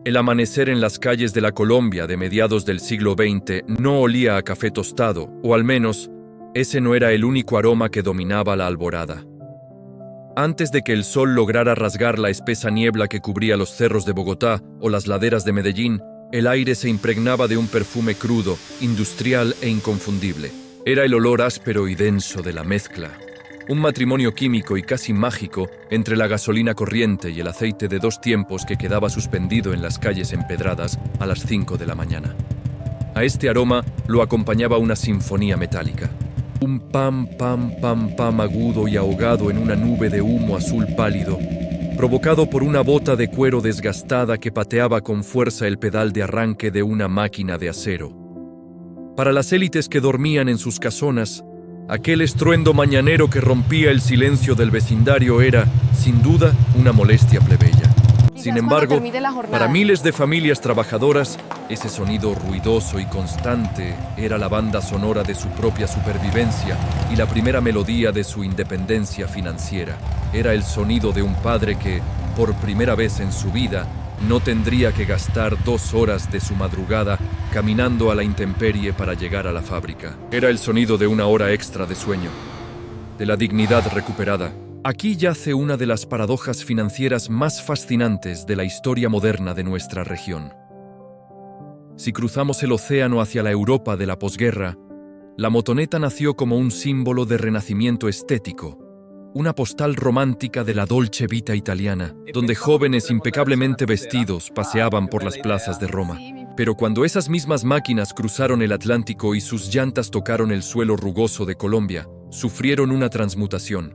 El amanecer en las calles de la Colombia de mediados del siglo XX no olía a café tostado, o al menos, ese no era el único aroma que dominaba la alborada. Antes de que el sol lograra rasgar la espesa niebla que cubría los cerros de Bogotá o las laderas de Medellín, el aire se impregnaba de un perfume crudo, industrial e inconfundible. Era el olor áspero y denso de la mezcla. Un matrimonio químico y casi mágico entre la gasolina corriente y el aceite de dos tiempos que quedaba suspendido en las calles empedradas a las 5 de la mañana. A este aroma lo acompañaba una sinfonía metálica. Un pam, pam, pam, pam agudo y ahogado en una nube de humo azul pálido, provocado por una bota de cuero desgastada que pateaba con fuerza el pedal de arranque de una máquina de acero. Para las élites que dormían en sus casonas, aquel estruendo mañanero que rompía el silencio del vecindario era, sin duda, una molestia plebeya. Sin embargo, para miles de familias trabajadoras, ese sonido ruidoso y constante era la banda sonora de su propia supervivencia y la primera melodía de su independencia financiera. Era el sonido de un padre que, por primera vez en su vida, no tendría que gastar 2 horas de su madrugada caminando a la intemperie para llegar a la fábrica. Era el sonido de una hora extra de sueño, de la dignidad recuperada. Aquí yace una de las paradojas financieras más fascinantes de la historia moderna de nuestra región. Si cruzamos el océano hacia la Europa de la posguerra, la motoneta nació como un símbolo de renacimiento estético, una postal romántica de la dolce vita italiana, donde jóvenes impecablemente vestidos paseaban por las plazas de Roma. Pero cuando esas mismas máquinas cruzaron el Atlántico y sus llantas tocaron el suelo rugoso de Colombia, sufrieron una transmutación.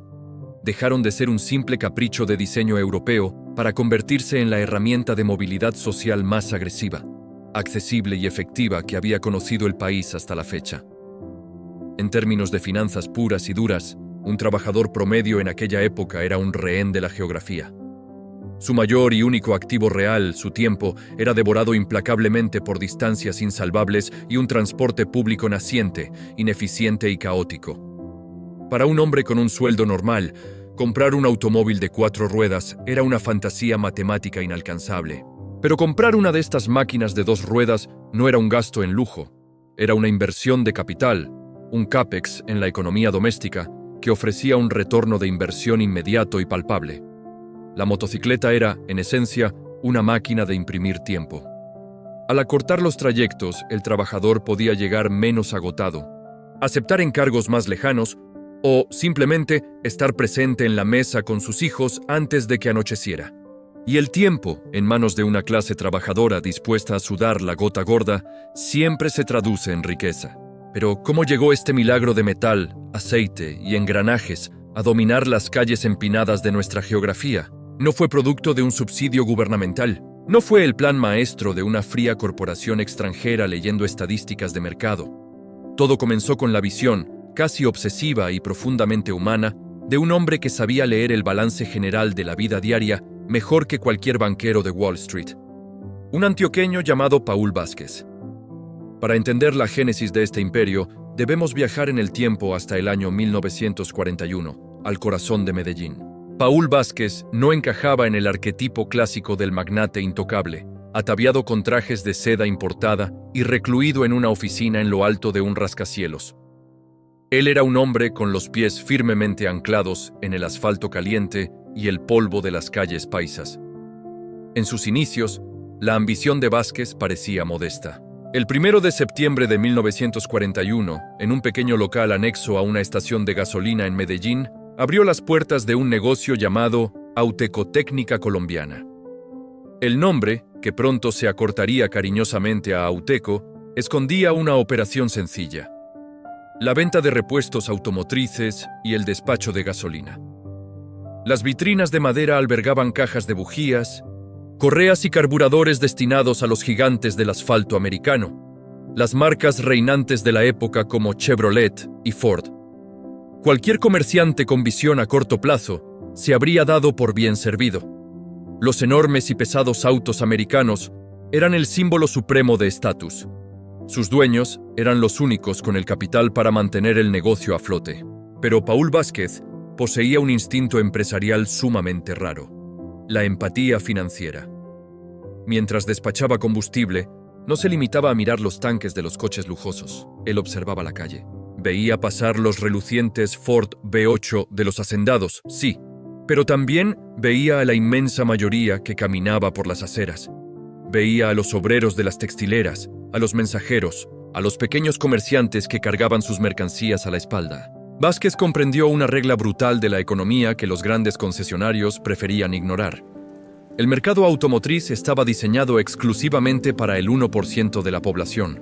Dejaron de ser un simple capricho de diseño europeo para convertirse en la herramienta de movilidad social más agresiva, accesible y efectiva que había conocido el país hasta la fecha. En términos de finanzas puras y duras, un trabajador promedio en aquella época era un rehén de la geografía. Su mayor y único activo real, su tiempo, era devorado implacablemente por distancias insalvables y un transporte público naciente, ineficiente y caótico. Para un hombre con un sueldo normal, comprar un automóvil de 4 ruedas era una fantasía matemática inalcanzable. Pero comprar una de estas máquinas de 2 ruedas no era un gasto en lujo, era una inversión de capital, un CAPEX en la economía doméstica que ofrecía un retorno de inversión inmediato y palpable. La motocicleta era, en esencia, una máquina de imprimir tiempo. Al acortar los trayectos, el trabajador podía llegar menos agotado, aceptar encargos más lejanos o, simplemente, estar presente en la mesa con sus hijos antes de que anocheciera. Y el tiempo, en manos de una clase trabajadora dispuesta a sudar la gota gorda, siempre se traduce en riqueza. Pero, ¿cómo llegó este milagro de metal, aceite y engranajes a dominar las calles empinadas de nuestra geografía? No fue producto de un subsidio gubernamental. No fue el plan maestro de una fría corporación extranjera leyendo estadísticas de mercado. Todo comenzó con la visión, casi obsesiva y profundamente humana, de un hombre que sabía leer el balance general de la vida diaria mejor que cualquier banquero de Wall Street. Un antioqueño llamado Paul Vázquez. Para entender la génesis de este imperio, debemos viajar en el tiempo hasta el año 1941, al corazón de Medellín. Paul Vázquez no encajaba en el arquetipo clásico del magnate intocable, ataviado con trajes de seda importada y recluido en una oficina en lo alto de un rascacielos. Él era un hombre con los pies firmemente anclados en el asfalto caliente y el polvo de las calles paisas. En sus inicios, la ambición de Vázquez parecía modesta. El 1 de septiembre de 1941, en un pequeño local anexo a una estación de gasolina en Medellín, abrió las puertas de un negocio llamado Autecotécnica Colombiana. El nombre, que pronto se acortaría cariñosamente a Auteco, escondía una operación sencilla: la venta de repuestos automotrices y el despacho de gasolina. Las vitrinas de madera albergaban cajas de bujías, correas y carburadores destinados a los gigantes del asfalto americano, las marcas reinantes de la época como Chevrolet y Ford. Cualquier comerciante con visión a corto plazo se habría dado por bien servido. Los enormes y pesados autos americanos eran el símbolo supremo de estatus. Sus dueños eran los únicos con el capital para mantener el negocio a flote. Pero Paul Vázquez poseía un instinto empresarial sumamente raro: la empatía financiera. Mientras despachaba combustible, no se limitaba a mirar los tanques de los coches lujosos. Él observaba la calle. Veía pasar los relucientes Ford V8 de los hacendados, sí, pero también veía a la inmensa mayoría que caminaba por las aceras. Veía a los obreros de las textileras, a los mensajeros, a los pequeños comerciantes que cargaban sus mercancías a la espalda. Vázquez comprendió una regla brutal de la economía que los grandes concesionarios preferían ignorar. El mercado automotriz estaba diseñado exclusivamente para el 1% de la población.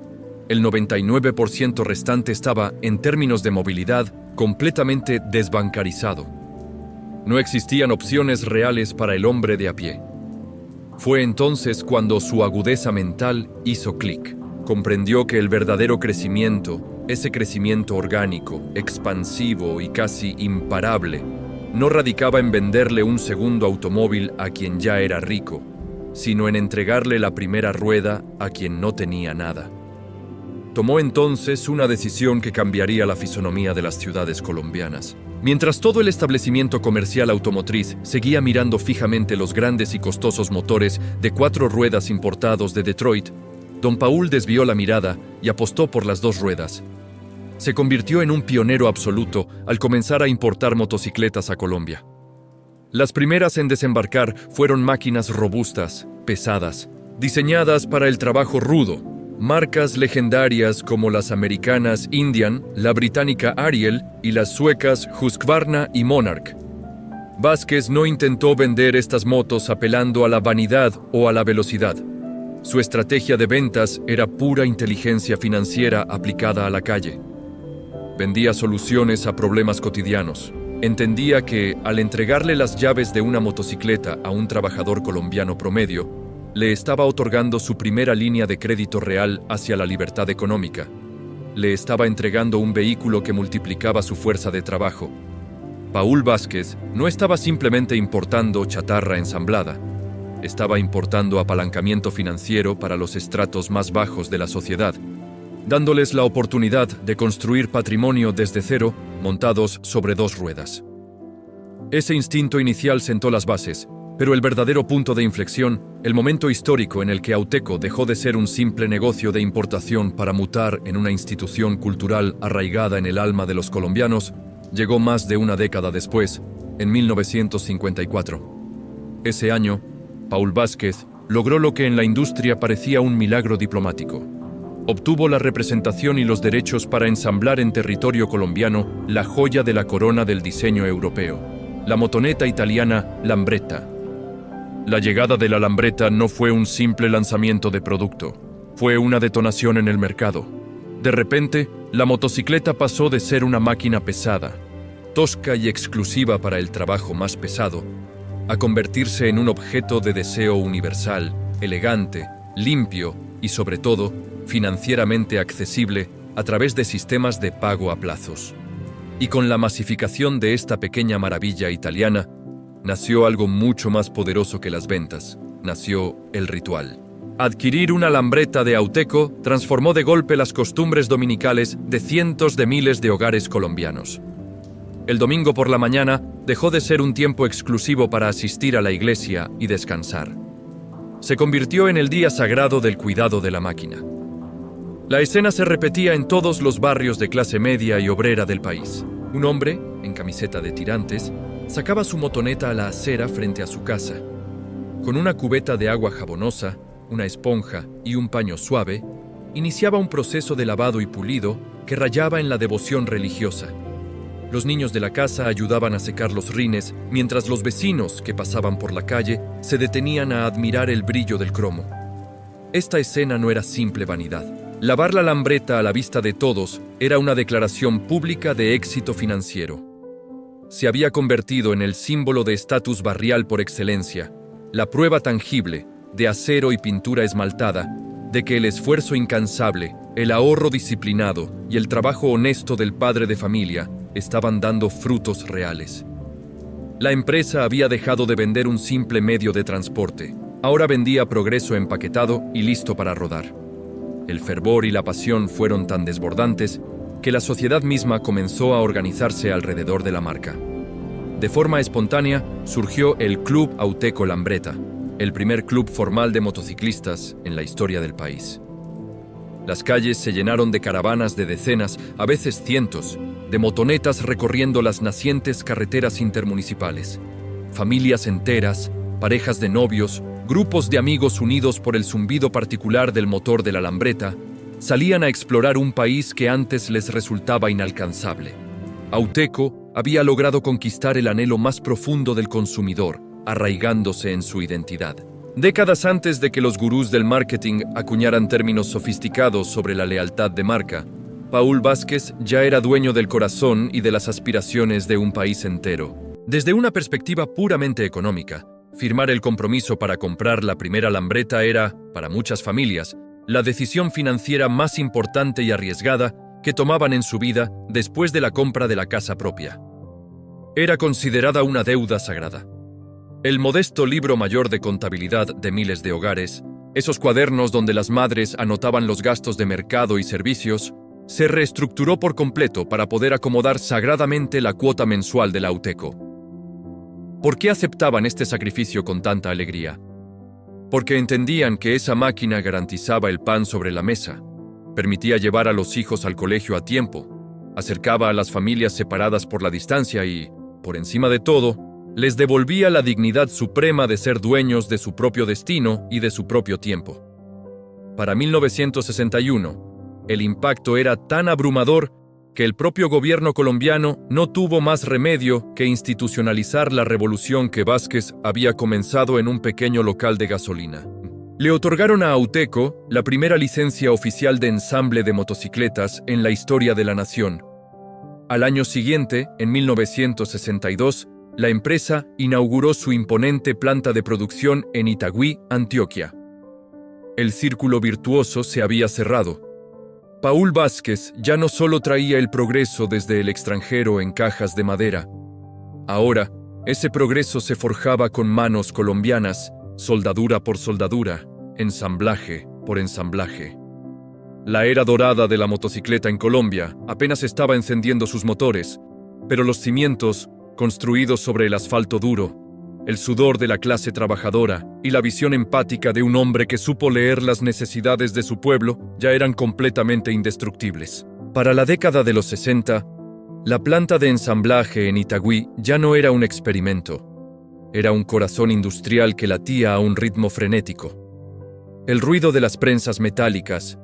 El 99% restante estaba, en términos de movilidad, completamente desbancarizado. No existían opciones reales para el hombre de a pie. Fue entonces cuando su agudeza mental hizo clic. Comprendió que el verdadero crecimiento, ese crecimiento orgánico, expansivo y casi imparable, no radicaba en venderle un segundo automóvil a quien ya era rico, sino en entregarle la primera rueda a quien no tenía nada. Tomó entonces una decisión que cambiaría la fisonomía de las ciudades colombianas. Mientras todo el establecimiento comercial automotriz seguía mirando fijamente los grandes y costosos motores de 4 ruedas importados de Detroit, Don Paul desvió la mirada y apostó por las 2 ruedas. Se convirtió en un pionero absoluto al comenzar a importar motocicletas a Colombia. Las primeras en desembarcar fueron máquinas robustas, pesadas, diseñadas para el trabajo rudo. Marcas legendarias como las americanas Indian, la británica Ariel y las suecas Husqvarna y Monarch. Vázquez no intentó vender estas motos apelando a la vanidad o a la velocidad. Su estrategia de ventas era pura inteligencia financiera aplicada a la calle. Vendía soluciones a problemas cotidianos. Entendía que, al entregarle las llaves de una motocicleta a un trabajador colombiano promedio, le estaba otorgando su primera línea de crédito real hacia la libertad económica. Le estaba entregando un vehículo que multiplicaba su fuerza de trabajo. Paul Vázquez no estaba simplemente importando chatarra ensamblada. Estaba importando apalancamiento financiero para los estratos más bajos de la sociedad, dándoles la oportunidad de construir patrimonio desde cero, montados sobre 2 ruedas. Ese instinto inicial sentó las bases, pero el verdadero punto de inflexión, el momento histórico en el que Auteco dejó de ser un simple negocio de importación para mutar en una institución cultural arraigada en el alma de los colombianos, llegó más de una década después, en 1954. Ese año, Paul Vázquez logró lo que en la industria parecía un milagro diplomático. Obtuvo la representación y los derechos para ensamblar en territorio colombiano la joya de la corona del diseño europeo, la motoneta italiana Lambretta. La llegada de la Lambretta no fue un simple lanzamiento de producto, fue una detonación en el mercado. De repente, la motocicleta pasó de ser una máquina pesada, tosca y exclusiva para el trabajo más pesado, a convertirse en un objeto de deseo universal, elegante, limpio y, sobre todo, financieramente accesible a través de sistemas de pago a plazos. Y con la masificación de esta pequeña maravilla italiana, nació algo mucho más poderoso que las ventas. Nació el ritual. Adquirir una Lambretta de Auteco transformó de golpe las costumbres dominicales de cientos de miles de hogares colombianos. El domingo por la mañana dejó de ser un tiempo exclusivo para asistir a la iglesia y descansar. Se convirtió en el día sagrado del cuidado de la máquina. La escena se repetía en todos los barrios de clase media y obrera del país. Un hombre, en camiseta de tirantes, sacaba su motoneta a la acera frente a su casa. Con una cubeta de agua jabonosa, una esponja y un paño suave, iniciaba un proceso de lavado y pulido que rayaba en la devoción religiosa. Los niños de la casa ayudaban a secar los rines, mientras los vecinos que pasaban por la calle se detenían a admirar el brillo del cromo. Esta escena no era simple vanidad. Lavar la Lambretta a la vista de todos era una declaración pública de éxito financiero. Se había convertido en el símbolo de estatus barrial por excelencia, la prueba tangible, de acero y pintura esmaltada, de que el esfuerzo incansable, el ahorro disciplinado y el trabajo honesto del padre de familia estaban dando frutos reales. La empresa había dejado de vender un simple medio de transporte. Ahora vendía progreso empaquetado y listo para rodar. El fervor y la pasión fueron tan desbordantes que la sociedad misma comenzó a organizarse alrededor de la marca. De forma espontánea surgió el Club Auteco Lambretta, el primer club formal de motociclistas en la historia del país. Las calles se llenaron de caravanas de decenas, a veces cientos, de motonetas recorriendo las nacientes carreteras intermunicipales. Familias enteras, parejas de novios, grupos de amigos unidos por el zumbido particular del motor de la lambreta, salían a explorar un país que antes les resultaba inalcanzable. Auteco había logrado conquistar el anhelo más profundo del consumidor, arraigándose en su identidad. Décadas antes de que los gurús del marketing acuñaran términos sofisticados sobre la lealtad de marca, Paul Vázquez ya era dueño del corazón y de las aspiraciones de un país entero. Desde una perspectiva puramente económica, firmar el compromiso para comprar la primera lambreta era, para muchas familias, la decisión financiera más importante y arriesgada que tomaban en su vida después de la compra de la casa propia. Era considerada una deuda sagrada. El modesto libro mayor de contabilidad de miles de hogares, esos cuadernos donde las madres anotaban los gastos de mercado y servicios, se reestructuró por completo para poder acomodar sagradamente la cuota mensual del Auteco. ¿Por qué aceptaban este sacrificio con tanta alegría? Porque entendían que esa máquina garantizaba el pan sobre la mesa, permitía llevar a los hijos al colegio a tiempo, acercaba a las familias separadas por la distancia y, por encima de todo, les devolvía la dignidad suprema de ser dueños de su propio destino y de su propio tiempo. Para 1961, el impacto era tan abrumador que el propio gobierno colombiano no tuvo más remedio que institucionalizar la revolución que Vázquez había comenzado en un pequeño local de gasolina. Le otorgaron a Auteco la primera licencia oficial de ensamble de motocicletas en la historia de la nación. Al año siguiente, en 1962, la empresa inauguró su imponente planta de producción en Itagüí, Antioquia. El círculo virtuoso se había cerrado. Paul Vázquez ya no solo traía el progreso desde el extranjero en cajas de madera. Ahora, ese progreso se forjaba con manos colombianas, soldadura por soldadura, ensamblaje por ensamblaje. La era dorada de la motocicleta en Colombia apenas estaba encendiendo sus motores, pero los cimientos, construidos sobre el asfalto duro, el sudor de la clase trabajadora y la visión empática de un hombre que supo leer las necesidades de su pueblo, ya eran completamente indestructibles. Para la década de los 60, la planta de ensamblaje en Itagüí ya no era un experimento. Era un corazón industrial que latía a un ritmo frenético. El ruido de las prensas metálicas,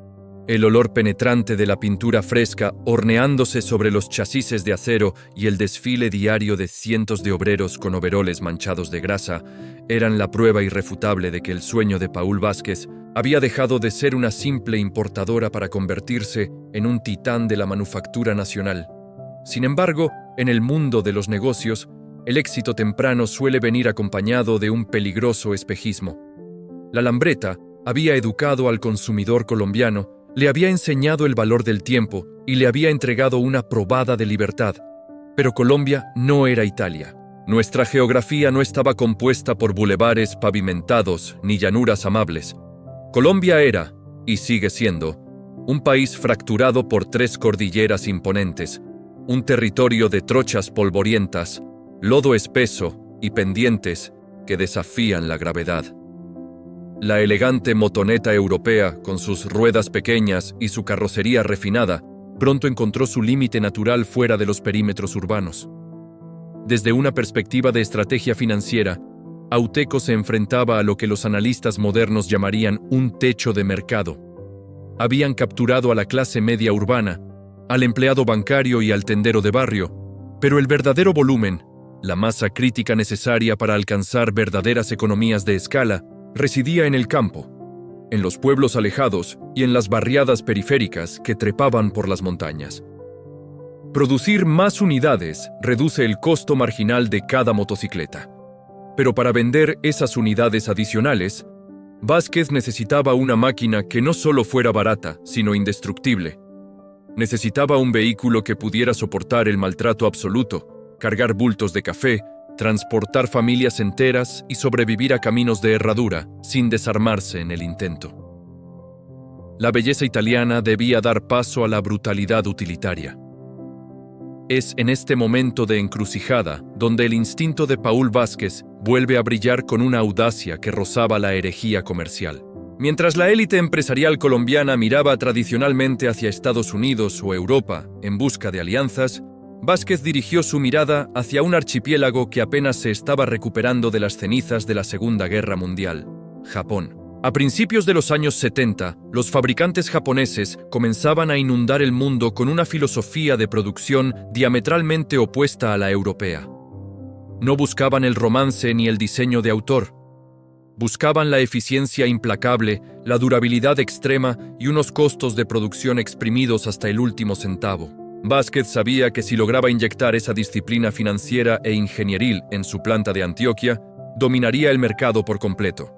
el olor penetrante de la pintura fresca horneándose sobre los chasis de acero y el desfile diario de cientos de obreros con overoles manchados de grasa eran la prueba irrefutable de que el sueño de Paul Vázquez había dejado de ser una simple importadora para convertirse en un titán de la manufactura nacional. Sin embargo, en el mundo de los negocios, el éxito temprano suele venir acompañado de un peligroso espejismo. La lambreta había educado al consumidor colombiano, le había enseñado el valor del tiempo y le había entregado una probada de libertad. Pero Colombia no era Italia. Nuestra geografía no estaba compuesta por bulevares pavimentados ni llanuras amables. Colombia era, y sigue siendo, un país fracturado por 3 cordilleras imponentes, un territorio de trochas polvorientas, lodo espeso y pendientes que desafían la gravedad. La elegante motoneta europea, con sus ruedas pequeñas y su carrocería refinada, pronto encontró su límite natural fuera de los perímetros urbanos. Desde una perspectiva de estrategia financiera, Auteco se enfrentaba a lo que los analistas modernos llamarían un techo de mercado. Habían capturado a la clase media urbana, al empleado bancario y al tendero de barrio, pero el verdadero volumen, la masa crítica necesaria para alcanzar verdaderas economías de escala, residía en el campo, en los pueblos alejados y en las barriadas periféricas que trepaban por las montañas. Producir más unidades reduce el costo marginal de cada motocicleta. Pero para vender esas unidades adicionales, Vázquez necesitaba una máquina que no solo fuera barata, sino indestructible. Necesitaba un vehículo que pudiera soportar el maltrato absoluto, cargar bultos de café, transportar familias enteras y sobrevivir a caminos de herradura sin desarmarse en el intento. La belleza italiana debía dar paso a la brutalidad utilitaria. Es en este momento de encrucijada donde el instinto de Paul Vázquez vuelve a brillar con una audacia que rozaba la herejía comercial. Mientras la élite empresarial colombiana miraba tradicionalmente hacia Estados Unidos o Europa en busca de alianzas, Vázquez dirigió su mirada hacia un archipiélago que apenas se estaba recuperando de las cenizas de la Segunda Guerra Mundial: Japón. A principios de los años 70, los fabricantes japoneses comenzaban a inundar el mundo con una filosofía de producción diametralmente opuesta a la europea. No buscaban el romance ni el diseño de autor. Buscaban la eficiencia implacable, la durabilidad extrema y unos costos de producción exprimidos hasta el último centavo. Vázquez sabía que si lograba inyectar esa disciplina financiera e ingenieril en su planta de Antioquia, dominaría el mercado por completo.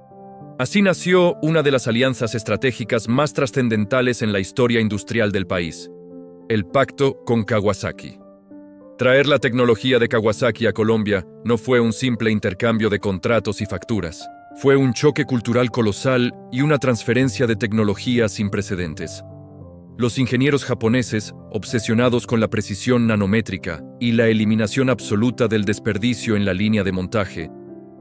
Así nació una de las alianzas estratégicas más trascendentales en la historia industrial del país: el pacto con Kawasaki. Traer la tecnología de Kawasaki a Colombia no fue un simple intercambio de contratos y facturas. Fue un choque cultural colosal y una transferencia de tecnología sin precedentes. Los ingenieros japoneses, obsesionados con la precisión nanométrica y la eliminación absoluta del desperdicio en la línea de montaje,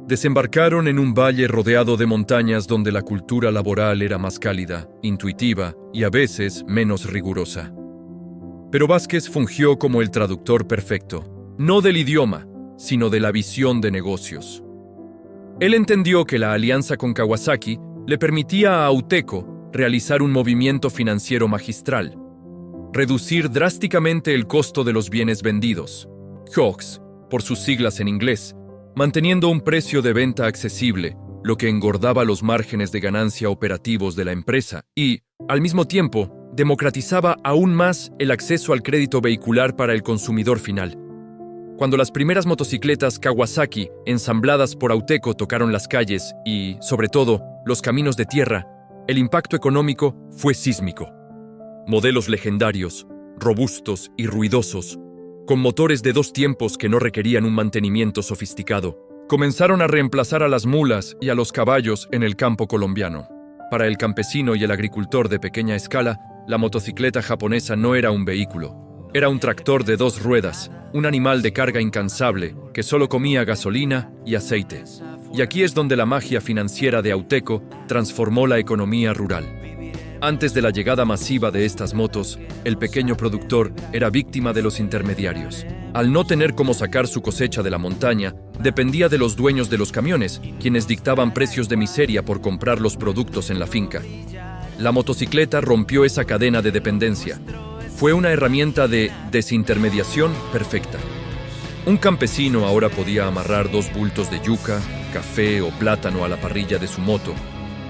desembarcaron en un valle rodeado de montañas donde la cultura laboral era más cálida, intuitiva y a veces menos rigurosa. Pero Vázquez fungió como el traductor perfecto, no del idioma, sino de la visión de negocios. Él entendió que la alianza con Kawasaki le permitía a Auteco realizar un movimiento financiero magistral: reducir drásticamente el costo de los bienes vendidos, COGS, por sus siglas en inglés, manteniendo un precio de venta accesible, lo que engordaba los márgenes de ganancia operativos de la empresa y, al mismo tiempo, democratizaba aún más el acceso al crédito vehicular para el consumidor final. Cuando las primeras motocicletas Kawasaki ensambladas por Auteco tocaron las calles y, sobre todo, los caminos de tierra, el impacto económico fue sísmico. Modelos legendarios, robustos y ruidosos, con motores de 2 tiempos que no requerían un mantenimiento sofisticado, comenzaron a reemplazar a las mulas y a los caballos en el campo colombiano. Para el campesino y el agricultor de pequeña escala, la motocicleta japonesa no era un vehículo, era un tractor de 2 ruedas, un animal de carga incansable que solo comía gasolina y aceite. Y aquí es donde la magia financiera de Auteco transformó la economía rural. Antes de la llegada masiva de estas motos, el pequeño productor era víctima de los intermediarios. Al no tener cómo sacar su cosecha de la montaña, dependía de los dueños de los camiones, quienes dictaban precios de miseria por comprar los productos en la finca. La motocicleta rompió esa cadena de dependencia. Fue una herramienta de desintermediación perfecta. Un campesino ahora podía amarrar 2 bultos de yuca, café o plátano a la parrilla de su moto,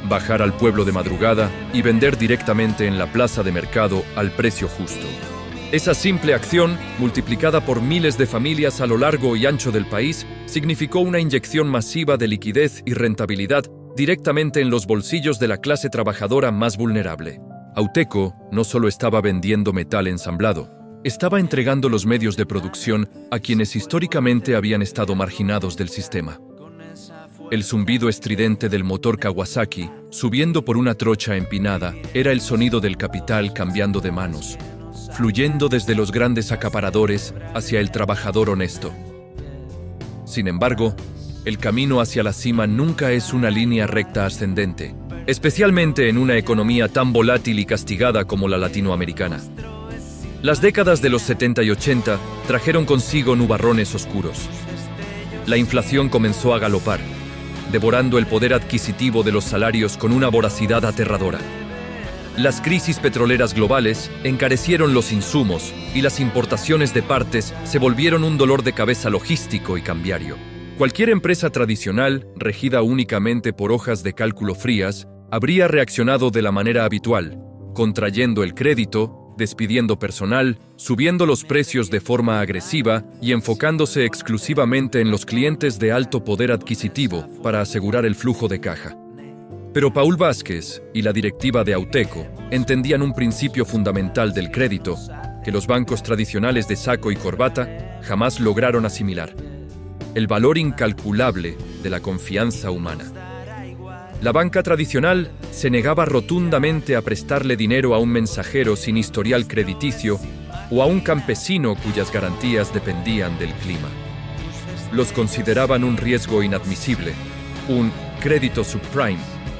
bajar al pueblo de madrugada y vender directamente en la plaza de mercado al precio justo. Esa simple acción, multiplicada por miles de familias a lo largo y ancho del país, significó una inyección masiva de liquidez y rentabilidad directamente en los bolsillos de la clase trabajadora más vulnerable. Auteco no solo estaba vendiendo metal ensamblado, estaba entregando los medios de producción a quienes históricamente habían estado marginados del sistema. El zumbido estridente del motor Kawasaki, subiendo por una trocha empinada, era el sonido del capital cambiando de manos, fluyendo desde los grandes acaparadores hacia el trabajador honesto. Sin embargo, el camino hacia la cima nunca es una línea recta ascendente, especialmente en una economía tan volátil y castigada como la latinoamericana. Las décadas de los 70 y 80 trajeron consigo nubarrones oscuros. La inflación comenzó a galopar, devorando el poder adquisitivo de los salarios con una voracidad aterradora. Las crisis petroleras globales encarecieron los insumos y las importaciones de partes se volvieron un dolor de cabeza logístico y cambiario. Cualquier empresa tradicional, regida únicamente por hojas de cálculo frías, habría reaccionado de la manera habitual, contrayendo el crédito, despidiendo personal, subiendo los precios de forma agresiva y enfocándose exclusivamente en los clientes de alto poder adquisitivo para asegurar el flujo de caja. Pero Paul Vázquez y la directiva de Auteco entendían un principio fundamental del crédito que los bancos tradicionales de saco y corbata jamás lograron asimilar: el valor incalculable de la confianza humana. La banca tradicional se negaba rotundamente a prestarle dinero a un mensajero sin historial crediticio o a un campesino cuyas garantías dependían del clima. los consideraban un riesgo inadmisible, un crédito subprime,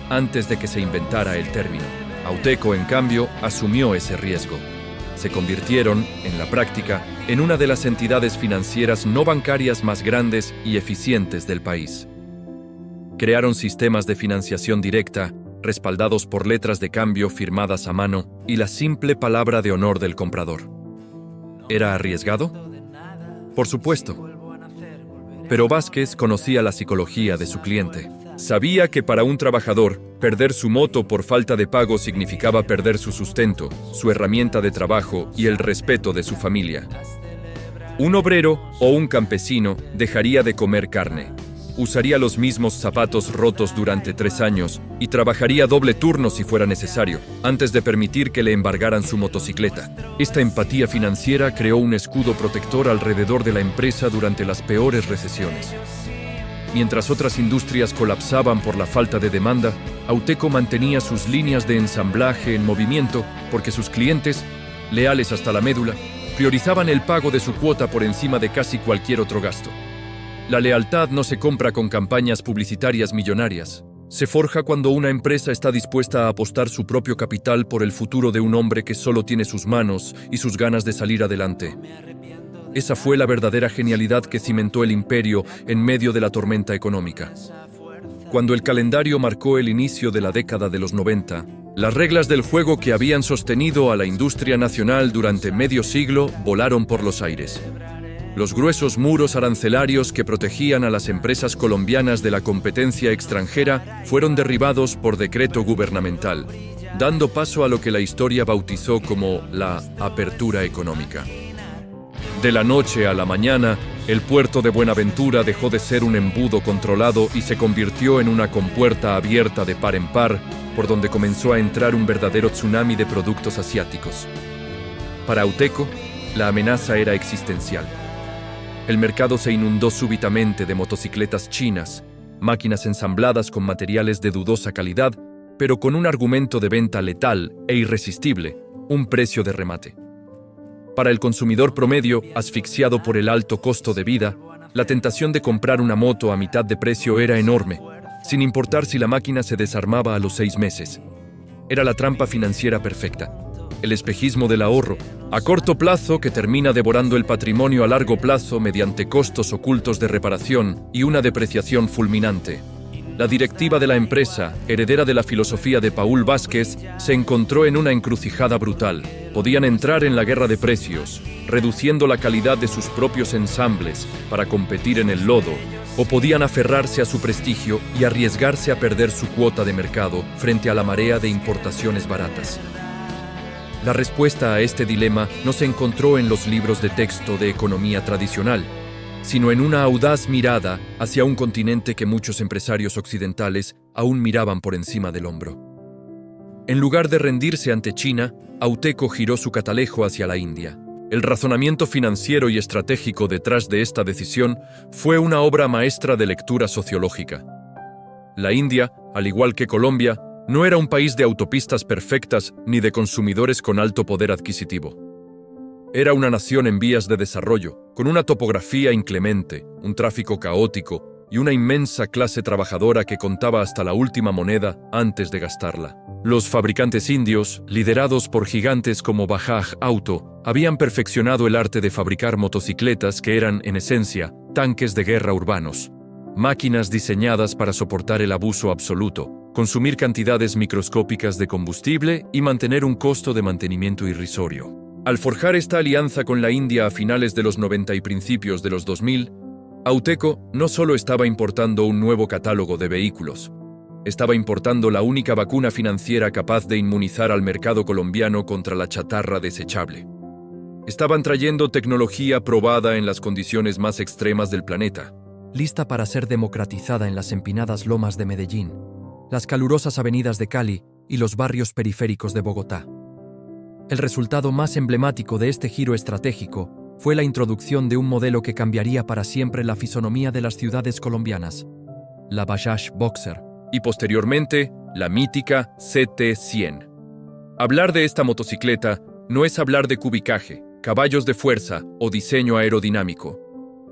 antes de que se inventara el término. Auteco, en cambio, asumió ese riesgo. Se convirtieron, en la práctica, en una de las entidades financieras no bancarias más grandes y eficientes del país. Crearon sistemas de financiación directa, respaldados por letras de cambio firmadas a mano y la simple palabra de honor del comprador. ¿Era arriesgado? Por supuesto. Pero Vázquez conocía la psicología de su cliente. Sabía que para un trabajador, perder su moto por falta de pago significaba perder su sustento, su herramienta de trabajo y el respeto de su familia. Un obrero o un campesino dejaría de comer carne, usaría los mismos zapatos rotos durante 3 años y trabajaría doble turno si fuera necesario, antes de permitir que le embargaran su motocicleta. Esta empatía financiera creó un escudo protector alrededor de la empresa durante las peores recesiones. Mientras otras industrias colapsaban por la falta de demanda, Auteco mantenía sus líneas de ensamblaje en movimiento porque sus clientes, leales hasta la médula, priorizaban el pago de su cuota por encima de casi cualquier otro gasto. La lealtad no se compra con campañas publicitarias millonarias. Se forja cuando una empresa está dispuesta a apostar su propio capital por el futuro de un hombre que solo tiene sus manos y sus ganas de salir adelante. Esa fue la verdadera genialidad que cimentó el imperio en medio de la tormenta económica. Cuando el calendario marcó el inicio de la década de los 90, las reglas del juego que habían sostenido a la industria nacional durante medio siglo volaron por los aires. Los gruesos muros arancelarios que protegían a las empresas colombianas de la competencia extranjera fueron derribados por decreto gubernamental, dando paso a lo que la historia bautizó como la apertura económica. De la noche a la mañana, el puerto de Buenaventura dejó de ser un embudo controlado y se convirtió en una compuerta abierta de par en par, por donde comenzó a entrar un verdadero tsunami de productos asiáticos. Para Auteco, la amenaza era existencial. El mercado se inundó súbitamente de motocicletas chinas, máquinas ensambladas con materiales de dudosa calidad, pero con un argumento de venta letal e irresistible, un precio de remate. Para el consumidor promedio, asfixiado por el alto costo de vida, la tentación de comprar una moto a mitad de precio era enorme, sin importar si la máquina se desarmaba a los 6 meses. Era la trampa financiera perfecta, el espejismo del ahorro, a corto plazo que termina devorando el patrimonio a largo plazo mediante costos ocultos de reparación y una depreciación fulminante. La directiva de la empresa, heredera de la filosofía de Paul Vázquez, se encontró en una encrucijada brutal. Podían entrar en la guerra de precios, reduciendo la calidad de sus propios ensambles para competir en el lodo, o podían aferrarse a su prestigio y arriesgarse a perder su cuota de mercado frente a la marea de importaciones baratas. La respuesta a este dilema no se encontró en los libros de texto de economía tradicional, sino en una audaz mirada hacia un continente que muchos empresarios occidentales aún miraban por encima del hombro. En lugar de rendirse ante China, Auteco giró su catalejo hacia la India. El razonamiento financiero y estratégico detrás de esta decisión fue una obra maestra de lectura sociológica. La India, al igual que Colombia, no era un país de autopistas perfectas ni de consumidores con alto poder adquisitivo. Era una nación en vías de desarrollo, con una topografía inclemente, un tráfico caótico y una inmensa clase trabajadora que contaba hasta la última moneda antes de gastarla. Los fabricantes indios, liderados por gigantes como Bajaj Auto, habían perfeccionado el arte de fabricar motocicletas que eran, en esencia, tanques de guerra urbanos. Máquinas diseñadas para soportar el abuso absoluto, consumir cantidades microscópicas de combustible y mantener un costo de mantenimiento irrisorio. Al forjar esta alianza con la India a finales de los 90 y principios de los 2000, Auteco no solo estaba importando un nuevo catálogo de vehículos, estaba importando la única vacuna financiera capaz de inmunizar al mercado colombiano contra la chatarra desechable. Estaban trayendo tecnología probada en las condiciones más extremas del planeta, lista para ser democratizada en las empinadas lomas de Medellín, las calurosas avenidas de Cali y los barrios periféricos de Bogotá. El resultado más emblemático de este giro estratégico fue la introducción de un modelo que cambiaría para siempre la fisonomía de las ciudades colombianas, la Bajaj Boxer, y posteriormente la mítica CT100. Hablar de esta motocicleta no es hablar de cubicaje, caballos de fuerza o diseño aerodinámico.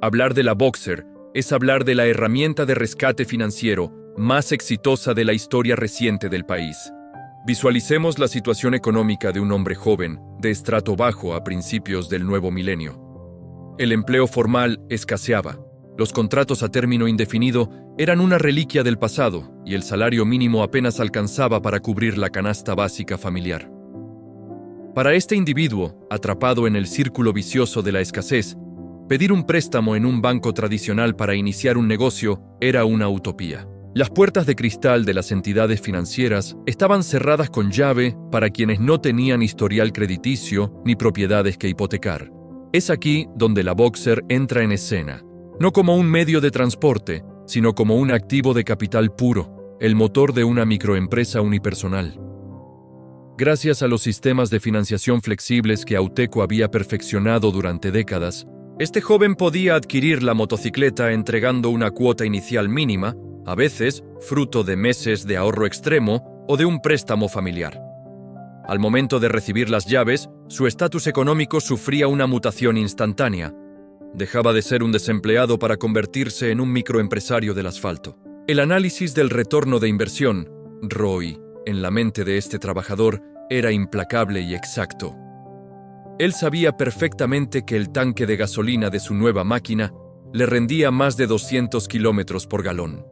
Hablar de la Boxer es hablar de la herramienta de rescate financiero más exitosa de la historia reciente del país. Visualicemos la situación económica de un hombre joven, de estrato bajo a principios del nuevo milenio. El empleo formal escaseaba. Los contratos a término indefinido eran una reliquia del pasado y el salario mínimo apenas alcanzaba para cubrir la canasta básica familiar. Para este individuo, atrapado en el círculo vicioso de la escasez, pedir un préstamo en un banco tradicional para iniciar un negocio era una utopía. Las puertas de cristal de las entidades financieras estaban cerradas con llave para quienes no tenían historial crediticio ni propiedades que hipotecar. Es aquí donde la Boxer entra en escena, no como un medio de transporte, sino como un activo de capital puro, el motor de una microempresa unipersonal. Gracias a los sistemas de financiación flexibles que Auteco había perfeccionado durante décadas, este joven podía adquirir la motocicleta entregando una cuota inicial mínima, a veces fruto de meses de ahorro extremo o de un préstamo familiar. Al momento de recibir las llaves, su estatus económico sufría una mutación instantánea. Dejaba de ser un desempleado para convertirse en un microempresario del asfalto. El análisis del retorno de inversión, ROI, en la mente de este trabajador era implacable y exacto. Él sabía perfectamente que el tanque de gasolina de su nueva máquina le rendía más de 200 kilómetros por galón.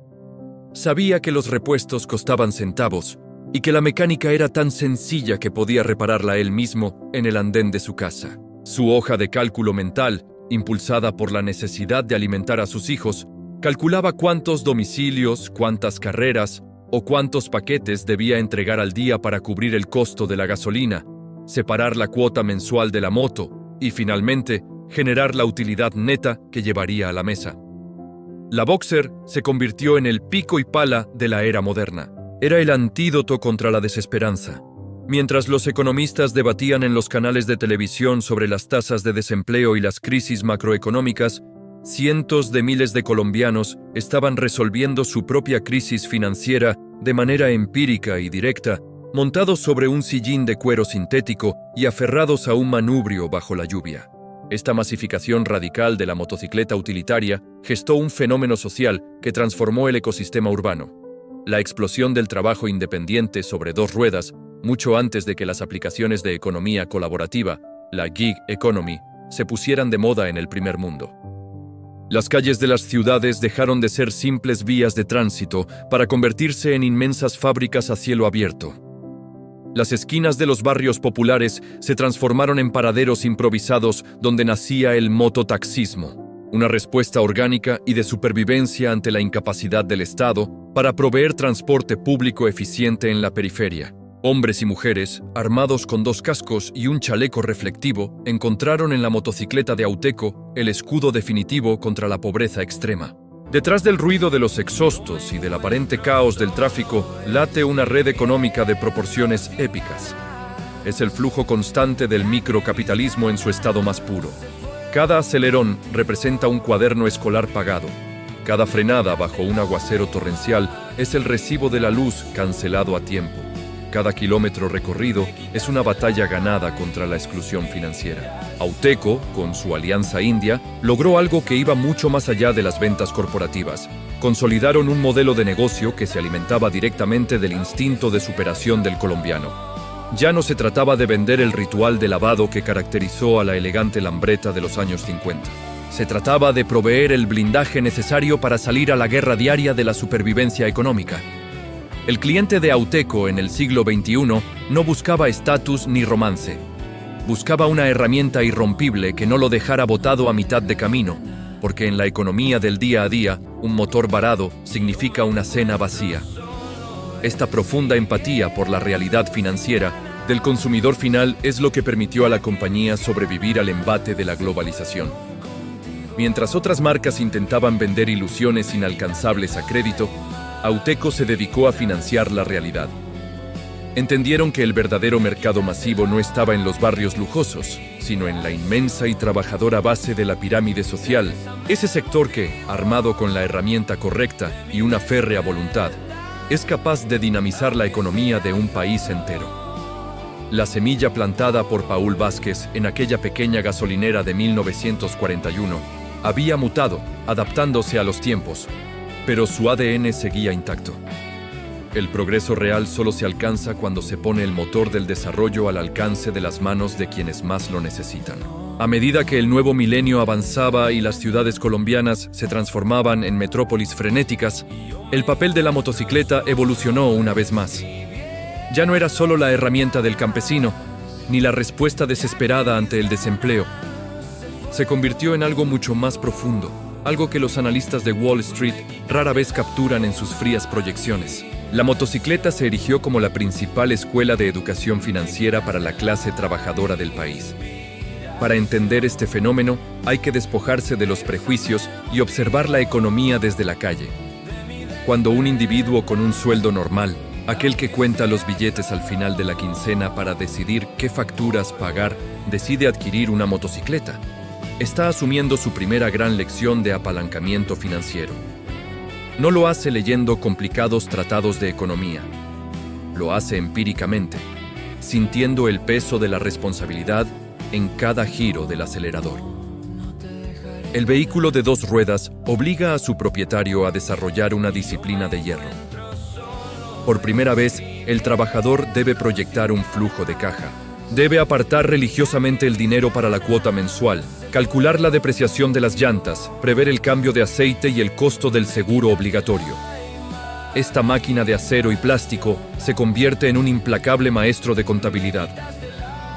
Sabía que los repuestos costaban centavos y que la mecánica era tan sencilla que podía repararla él mismo en el andén de su casa. Su hoja de cálculo mental, impulsada por la necesidad de alimentar a sus hijos, calculaba cuántos domicilios, cuántas carreras o cuántos paquetes debía entregar al día para cubrir el costo de la gasolina, separar la cuota mensual de la moto y, finalmente, generar la utilidad neta que llevaría a la mesa. La Boxer se convirtió en el pico y pala de la era moderna. Era el antídoto contra la desesperanza. Mientras los economistas debatían en los canales de televisión sobre las tasas de desempleo y las crisis macroeconómicas, cientos de miles de colombianos estaban resolviendo su propia crisis financiera de manera empírica y directa, montados sobre un sillín de cuero sintético y aferrados a un manubrio bajo la lluvia. Esta masificación radical de la motocicleta utilitaria gestó un fenómeno social que transformó el ecosistema urbano. La explosión del trabajo independiente sobre dos ruedas, mucho antes de que las aplicaciones de economía colaborativa, la gig economy, se pusieran de moda en el primer mundo. Las calles de las ciudades dejaron de ser simples vías de tránsito para convertirse en inmensas fábricas a cielo abierto. Las esquinas de los barrios populares se transformaron en paraderos improvisados donde nacía el mototaxismo, una respuesta orgánica y de supervivencia ante la incapacidad del Estado para proveer transporte público eficiente en la periferia. Hombres y mujeres, armados con dos cascos y un chaleco reflectivo, encontraron en la motocicleta de Auteco el escudo definitivo contra la pobreza extrema. Detrás del ruido de los exhaustos y del aparente caos del tráfico, late una red económica de proporciones épicas. Es el flujo constante del microcapitalismo en su estado más puro. Cada acelerón representa un cuaderno escolar pagado. Cada frenada bajo un aguacero torrencial es el recibo de la luz cancelado a tiempo. Cada kilómetro recorrido es una batalla ganada contra la exclusión financiera. Auteco, con su alianza india, logró algo que iba mucho más allá de las ventas corporativas. Consolidaron un modelo de negocio que se alimentaba directamente del instinto de superación del colombiano. Ya no se trataba de vender el ritual de lavado que caracterizó a la elegante Lambretta de los años 50. Se trataba de proveer el blindaje necesario para salir a la guerra diaria de la supervivencia económica. El cliente de Auteco en el siglo XXI no buscaba estatus ni romance. Buscaba una herramienta irrompible que no lo dejara botado a mitad de camino, porque en la economía del día a día, un motor varado significa una cena vacía. Esta profunda empatía por la realidad financiera del consumidor final es lo que permitió a la compañía sobrevivir al embate de la globalización. Mientras otras marcas intentaban vender ilusiones inalcanzables a crédito, Auteco se dedicó a financiar la realidad. Entendieron que el verdadero mercado masivo no estaba en los barrios lujosos, sino en la inmensa y trabajadora base de la pirámide social, ese sector que, armado con la herramienta correcta y una férrea voluntad, es capaz de dinamizar la economía de un país entero. La semilla plantada por Paul Vázquez en aquella pequeña gasolinera de 1941 había mutado adaptándose a los tiempos, pero su ADN seguía intacto. El progreso real solo se alcanza cuando se pone el motor del desarrollo al alcance de las manos de quienes más lo necesitan. A medida que el nuevo milenio avanzaba y las ciudades colombianas se transformaban en metrópolis frenéticas, el papel de la motocicleta evolucionó una vez más. Ya no era solo la herramienta del campesino, ni la respuesta desesperada ante el desempleo. Se convirtió en algo mucho más profundo, algo que los analistas de Wall Street rara vez capturan en sus frías proyecciones. La motocicleta se erigió como la principal escuela de educación financiera para la clase trabajadora del país. Para entender este fenómeno, hay que despojarse de los prejuicios y observar la economía desde la calle. Cuando un individuo con un sueldo normal, aquel que cuenta los billetes al final de la quincena para decidir qué facturas pagar, decide adquirir una motocicleta, está asumiendo su primera gran lección de apalancamiento financiero. No lo hace leyendo complicados tratados de economía. Lo hace empíricamente, sintiendo el peso de la responsabilidad en cada giro del acelerador. El vehículo de 2 ruedas obliga a su propietario a desarrollar una disciplina de hierro. Por primera vez, el trabajador debe proyectar un flujo de caja. Debe apartar religiosamente el dinero para la cuota mensual, calcular la depreciación de las llantas, prever el cambio de aceite y el costo del seguro obligatorio. Esta máquina de acero y plástico se convierte en un implacable maestro de contabilidad.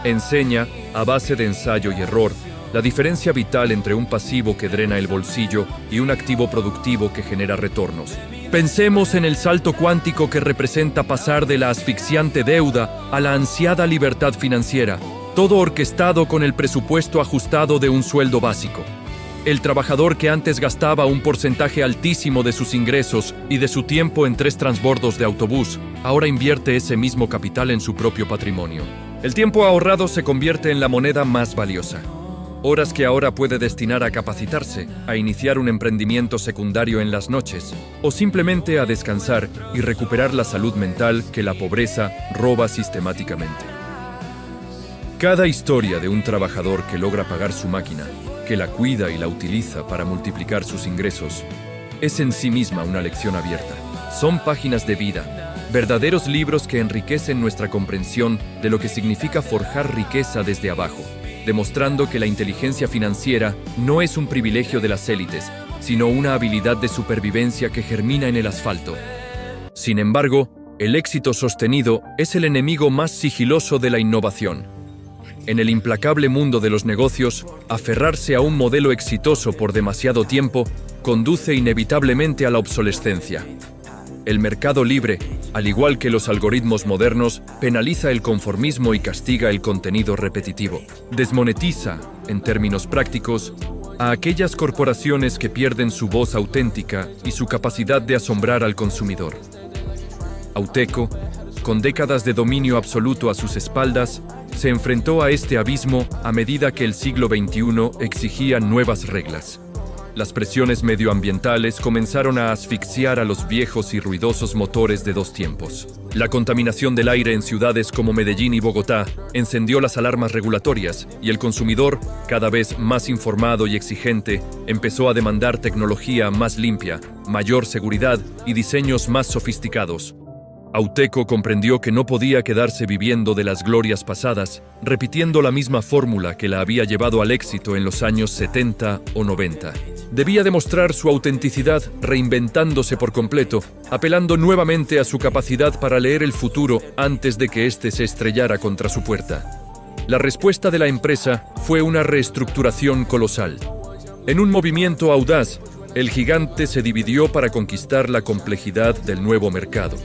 Enseña, a base de ensayo y error, la diferencia vital entre un pasivo que drena el bolsillo y un activo productivo que genera retornos. Pensemos en el salto cuántico que representa pasar de la asfixiante deuda a la ansiada libertad financiera, todo orquestado con el presupuesto ajustado de un sueldo básico. El trabajador que antes gastaba un porcentaje altísimo de sus ingresos y de su tiempo en 3 transbordos de autobús, ahora invierte ese mismo capital en su propio patrimonio. El tiempo ahorrado se convierte en la moneda más valiosa. Horas que ahora puede destinar a capacitarse, a iniciar un emprendimiento secundario en las noches, o simplemente a descansar y recuperar la salud mental que la pobreza roba sistemáticamente. Cada historia de un trabajador que logra pagar su máquina, que la cuida y la utiliza para multiplicar sus ingresos, es en sí misma una lección abierta. Son páginas de vida, verdaderos libros que enriquecen nuestra comprensión de lo que significa forjar riqueza desde abajo, demostrando que la inteligencia financiera no es un privilegio de las élites, sino una habilidad de supervivencia que germina en el asfalto. Sin embargo, el éxito sostenido es el enemigo más sigiloso de la innovación. En el implacable mundo de los negocios, aferrarse a un modelo exitoso por demasiado tiempo conduce inevitablemente a la obsolescencia. El mercado libre, al igual que los algoritmos modernos, penaliza el conformismo y castiga el contenido repetitivo. Desmonetiza, en términos prácticos, a aquellas corporaciones que pierden su voz auténtica y su capacidad de asombrar al consumidor. Auteco, con décadas de dominio absoluto a sus espaldas, se enfrentó a este abismo a medida que el siglo XXI exigía nuevas reglas. Las presiones medioambientales comenzaron a asfixiar a los viejos y ruidosos motores de 2 tiempos. La contaminación del aire en ciudades como Medellín y Bogotá encendió las alarmas regulatorias y el consumidor, cada vez más informado y exigente, empezó a demandar tecnología más limpia, mayor seguridad y diseños más sofisticados. Auteco comprendió que no podía quedarse viviendo de las glorias pasadas, repitiendo la misma fórmula que la había llevado al éxito en los años 70 o 90. Debía demostrar su autenticidad reinventándose por completo, apelando nuevamente a su capacidad para leer el futuro antes de que éste se estrellara contra su puerta. La respuesta de la empresa fue una reestructuración colosal. En un movimiento audaz, el gigante se dividió para conquistar la complejidad del nuevo mercado,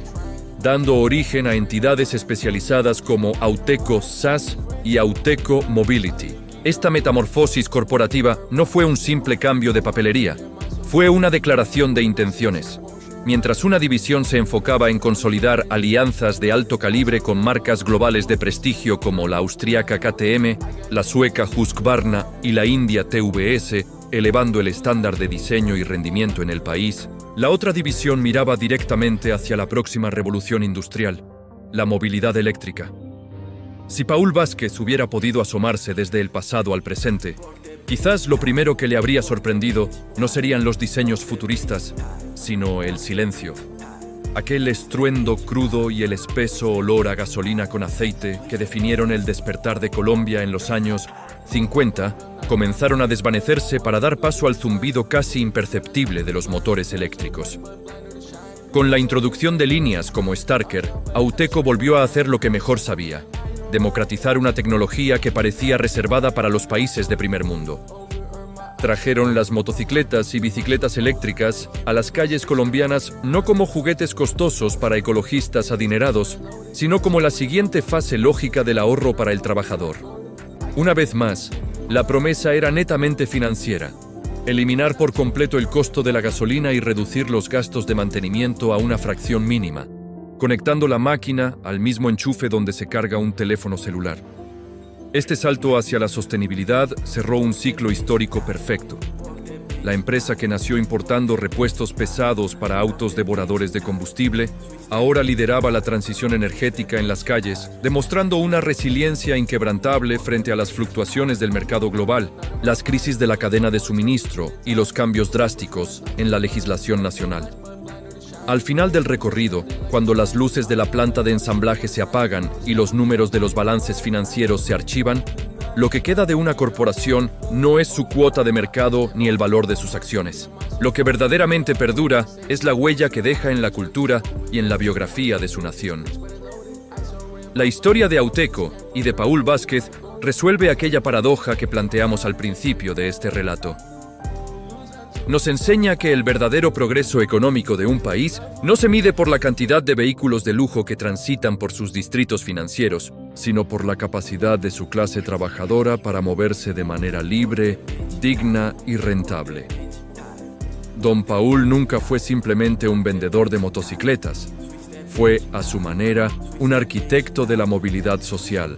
dando origen a entidades especializadas como Auteco SaaS y Auteco Mobility. Esta metamorfosis corporativa no fue un simple cambio de papelería, fue una declaración de intenciones. Mientras una división se enfocaba en consolidar alianzas de alto calibre con marcas globales de prestigio como la austríaca KTM, la sueca Husqvarna y la india TVS, elevando el estándar de diseño y rendimiento en el país, la otra división miraba directamente hacia la próxima revolución industrial, la movilidad eléctrica. Si Paul Vázquez hubiera podido asomarse desde el pasado al presente, Quizás lo primero que le habría sorprendido no serían los diseños futuristas, sino el silencio. Aquel estruendo crudo y el espeso olor a gasolina con aceite que definieron el despertar de Colombia en los años 50 comenzaron a desvanecerse para dar paso al zumbido casi imperceptible de los motores eléctricos. Con la introducción de líneas como Starker, Auteco volvió a hacer lo que mejor sabía: democratizar una tecnología que parecía reservada para los países de primer mundo. Trajeron las motocicletas y bicicletas eléctricas a las calles colombianas no como juguetes costosos para ecologistas adinerados, sino como la siguiente fase lógica del ahorro para el trabajador. Una vez más, la promesa era netamente financiera: eliminar por completo el costo de la gasolina y reducir los gastos de mantenimiento a una fracción mínima, conectando la máquina al mismo enchufe donde se carga un teléfono celular. Este salto hacia la sostenibilidad cerró un ciclo histórico perfecto. La empresa que nació importando repuestos pesados para autos devoradores de combustible, ahora lideraba la transición energética en las calles, demostrando una resiliencia inquebrantable frente a las fluctuaciones del mercado global, las crisis de la cadena de suministro y los cambios drásticos en la legislación nacional. Al final del recorrido, cuando las luces de la planta de ensamblaje se apagan y los números de los balances financieros se archivan, lo que queda de una corporación no es su cuota de mercado ni el valor de sus acciones. Lo que verdaderamente perdura es la huella que deja en la cultura y en la biografía de su nación. La historia de Auteco y de Paul Vázquez resuelve aquella paradoja que planteamos al principio de este relato. Nos enseña que el verdadero progreso económico de un país no se mide por la cantidad de vehículos de lujo que transitan por sus distritos financieros, sino por la capacidad de su clase trabajadora para moverse de manera libre, digna y rentable. Don Paul nunca fue simplemente un vendedor de motocicletas. Fue, a su manera, un arquitecto de la movilidad social.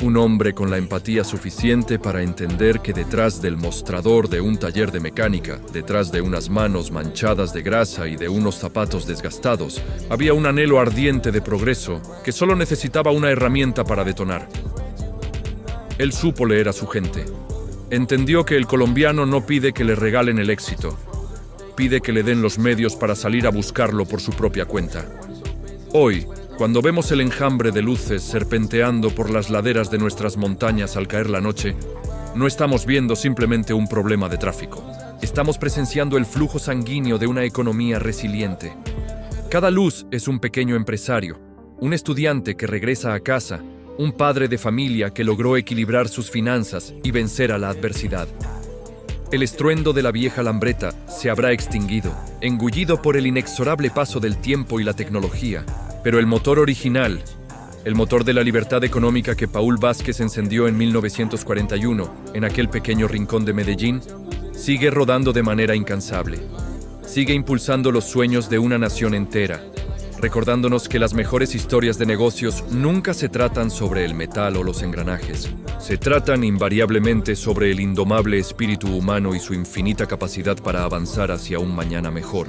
Un hombre con la empatía suficiente para entender que detrás del mostrador de un taller de mecánica, detrás de unas manos manchadas de grasa y de unos zapatos desgastados, había un anhelo ardiente de progreso que solo necesitaba una herramienta para detonar. Él supo leer a su gente. Entendió que el colombiano no pide que le regalen el éxito, pide que le den los medios para salir a buscarlo por su propia cuenta. Hoy, cuando vemos el enjambre de luces serpenteando por las laderas de nuestras montañas al caer la noche, no estamos viendo simplemente un problema de tráfico. Estamos presenciando el flujo sanguíneo de una economía resiliente. Cada luz es un pequeño empresario, un estudiante que regresa a casa, un padre de familia que logró equilibrar sus finanzas y vencer a la adversidad. El estruendo de la vieja Lambreta se habrá extinguido, engullido por el inexorable paso del tiempo y la tecnología. Pero el motor original, el motor de la libertad económica que Paul Vázquez encendió en 1941 en aquel pequeño rincón de Medellín, sigue rodando de manera incansable. Sigue impulsando los sueños de una nación entera, recordándonos que las mejores historias de negocios nunca se tratan sobre el metal o los engranajes. Se tratan invariablemente sobre el indomable espíritu humano y su infinita capacidad para avanzar hacia un mañana mejor.